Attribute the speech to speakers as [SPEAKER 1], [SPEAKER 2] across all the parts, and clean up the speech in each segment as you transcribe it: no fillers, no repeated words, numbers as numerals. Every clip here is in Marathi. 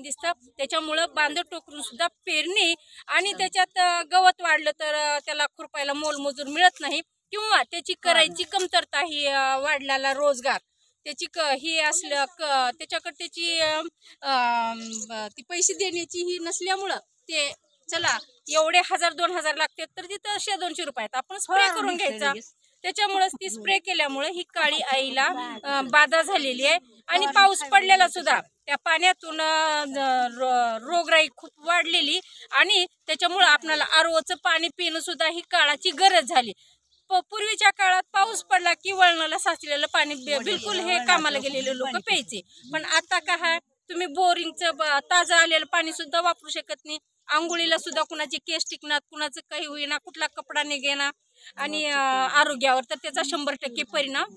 [SPEAKER 1] दिसतं, त्याच्यामुळं बांध टोकरून सुद्धा पेरणी आणि त्याच्यात गवत वाढलं तर त्याला खुरपायला मोलमजूर मिळत नाही किंवा त्याची करायची कमतरता ही वाढलेला रोजगार त्याची ही असलं त्याच्याकडे त्याची ती पैसे देण्याची ही नसल्यामुळं ते चला एवढे 1000-2000 लागते तर तिथं 100-200 रुपयात आपण स्प्रे करून घ्यायचा. त्याच्यामुळेच ती स्प्रे केल्यामुळे ही काळी आईला बाधा झालेली आहे आणि पाऊस पडलेला सुद्धा त्या पाण्यातून रोगराई खूप वाढलेली आणि त्याच्यामुळे आपल्याला आरओचं पाणी पिणं सुद्धा ही काळाची गरज झाली. पूर्वीच्या काळात पाऊस पडला की वळणाला साचलेलं पाणी बिलकुल हे कामाला गेलेले लोक प्यायचे, पण आता काय तुम्ही बोरिंगचं ताजं आलेलं पाणी सुद्धा वापरू शकत नाही. आंघोळीला सुद्धा कुणाचे केस टिकणार, कुणाचं काही होईना, कुठला कपडा निघेना आणि आरोग्यावर तर त्याचा 100% परिणाम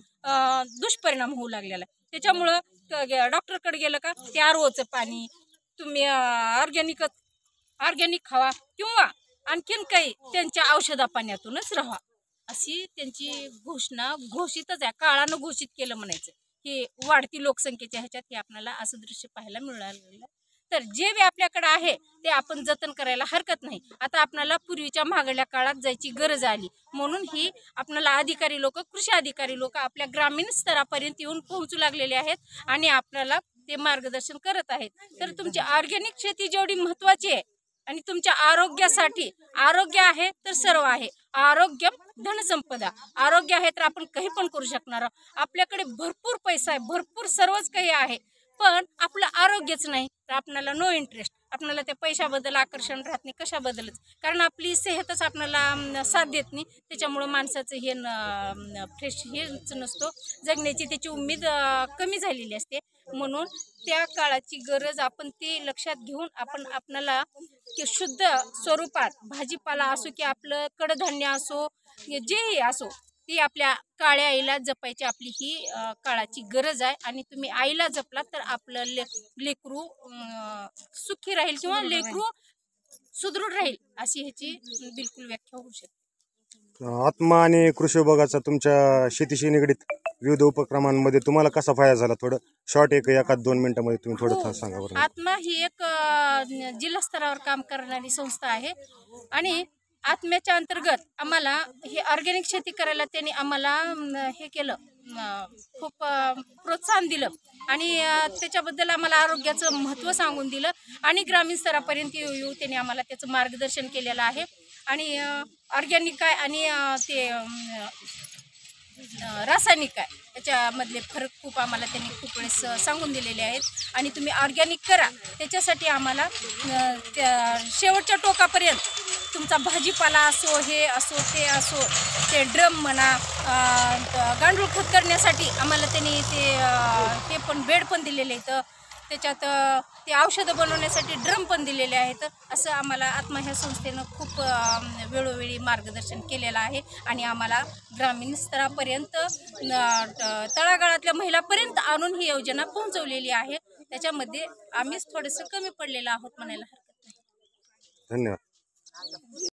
[SPEAKER 1] दुष्परिणाम होऊ लागलेला आहे. त्याच्यामुळं डॉक्टरकडे गेलं का ते आरओचं पाणी तुम्ही ऑर्गॅनिक खावा किंवा आणखीन काही त्यांच्या औषधा पाण्यातूनच राहा अशी त्यांची घोषणा घोषितच आहे, काळानं घोषित केलं म्हणायचं. ही वाढती लोकसंख्येच्या ह्याच्यात हे आपल्याला असं दृश्य पाहायला मिळालं. तर जे बी आपल्याकडे आहे ते आपण जतन करायला हरकत नाही. आता आपल्याला पूर्वीच्या महागड्या काळात जायची गरज आली म्हणून ही आपल्याला अधिकारी लोक, कृषी अधिकारी लोक आपल्या ग्रामीण स्तरापर्यंत येऊन पोहोचू लागलेले आहेत आणि आपल्याला ते मार्गदर्शन करत आहेत. तर तुमची ऑर्गॅनिक शेती जेवढी महत्त्वाची आहे आणि तुमच्या आरोग्यासाठी, आरोग्य आहे तर सर्व आहे. आरोग्य धनसंपदा, आरोग्य आहे तर आपण काही पण करू शकणार. आपल्याकडे भरपूर पैसा आहे, भरपूर सर्वच काही आहे, पण आपलं आरोग्यच नाही तर आपल्याला नो इंटरेस्ट. आपल्याला त्या पैशाबद्दल आकर्षण राहत नाही, कशाबद्दलच, कारण आपली सेहतच आपल्याला साथ देत नाही. त्याच्यामुळं माणसाचं हे फ्रेश हेच नसतो, जगण्याची त्याची उमेद कमी झालेली असते. म्हणून त्या काळाची गरज आपण ती लक्षात घेऊन आपण आपल्याला की शुद्ध स्वरूपात भाजीपाला असो की आपलं कडधान्य असो जेही असो ती आपल्या काळ्या आईला जपायची आपली ही काळाची गरज आहे. आणि तुम्ही आईला जपला तर आपलं लेकरू सुखी राहील किंवा लेकरू सुदृढ राहील अशी ह्याची बिलकुल व्याख्या होऊ शकते.
[SPEAKER 2] आत्मा आणि कृषी विभागाचा तुमच्या शेतीशी निगडीत विविध उपक्रमांमध्ये तुम्हाला कसा फायदा झाला? थोडं शॉर्ट एक 1-2 मिनिटांमध्ये तुम्ही थोडं सांगा बरं.
[SPEAKER 1] आत्मा ही एक जिल्हा स्तरावर काम करणारी संस्था आहे आणि आत्म्याच्या अंतर्गत आम्हाला हे ऑर्गॅनिक शेती करायला त्यांनी आम्हाला हे केलं, खूप प्रोत्साहन दिलं आणि त्याच्याबद्दल आम्हाला आरोग्याचं महत्त्व सांगून दिलं आणि ग्रामीण स्तरापर्यंत येऊ त्यांनी आम्हाला त्याचं मार्गदर्शन केलेलं आहे. आणि ऑर्गॅनिक काय आणि ते रासायनिक काय त्याच्यामधले फरक खूप आम्हाला त्यांनी खूप वेळेस सांगून दिलेले आहेत. आणि तुम्ही ऑर्गॅनिक करा, त्याच्यासाठी आम्हाला शेवटच्या टोकापर्यंत तुमचा भाजीपाला असो, हे असो, ते असो, ते ड्रम म्हणा, गांडूळ खत करण्यासाठी आम्हाला त्यांनी ते हे पण बेड पण दिलेले आहेत, त्याच्यात ते औषधं बनवण्यासाठी ड्रम पण दिलेले आहेत. असं आम्हाला आत्मा ह्या संस्थेनं खूप वेळोवेळी मार्गदर्शन केलेलं आहे आणि आम्हाला ग्रामीण स्तरापर्यंत तळागाळातल्या महिलापर्यंत आणून ही योजना पोहोचवलेली आहे. त्याच्यामध्ये आम्हीच थोडंसं कमी पडलेलं आहोत म्हणायला हरकत नाही.
[SPEAKER 2] धन्यवाद.